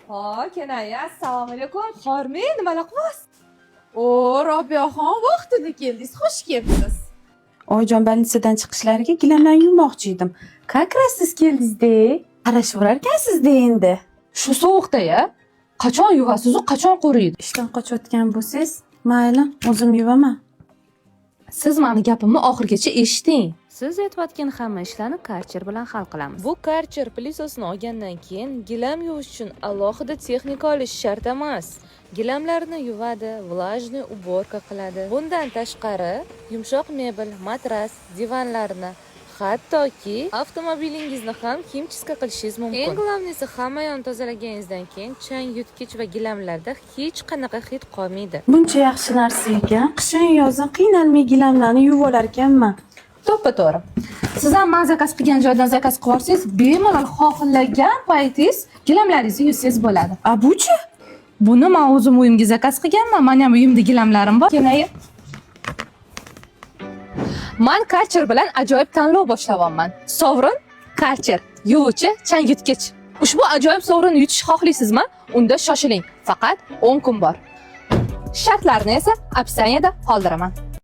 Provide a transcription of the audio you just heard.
Ha, Kenaya, assalomu alaykum. Xormi, nimalar qilyapsiz? O, Robiyaxon, vaqtida keldingiz. Xush kelibsiz. Oyijon больницаdan chiqishlariga gilamlarni yuvmoqchi edim. Как раз siz keldingiz-da? Qarashib o'rarkansiz-da endi. Shu sovuqda-ya. Qachon yuvasiz, qachon quriydi? Ishdan qochayotgan bo'lsangiz, mayli, o'zim yuvaman. Siz meni gapimni oxirigacha eshiting. Siz aytayotgan hamma ishlarni karcher bilan hal qilamiz. Bu karcher plisosini olgandan keyin gilam yuvish uchun alohida texnika olish shart emas. Gilamlarni yuvadi, влажный уборка qiladi. Bundan tashqari, yumshoq mebel, matras, divanlarni, hattoki avtomobilingizni ham himchiska qilishingiz mumkin. Eng glavnisi, hamma yon tozalaganingizdan keyin chang yutgich va gilamlarda hech qanaqa hid qolmaydi. Buncha yaxshi narsa ekan, qishin yozin qiynalmay gilamlarni yuvib olar ekanman. To'ppa-to'g'ri. Siz ham men zakaz qilgan joydan zakaz qilib olsangiz, bemalol xohlagan paytingiz gilamlaringizni yuvsangiz bo'ladi. A buchi? Buni men o'zim uyimga zakaz qilganman. Mana ham uyimda gilamlarim bor. Kenaya. Men Karcher bilan ajoyib tanlov boshlanyapman. Sovrin Karcher, yuvuvchi, chang yutgich. Ushbu ajoyib sovrinni yutish xohlaysizmi? Unda shoshiling. Faqat 10 kun bor. Shartlarni esa opsioniyada qoldiraman.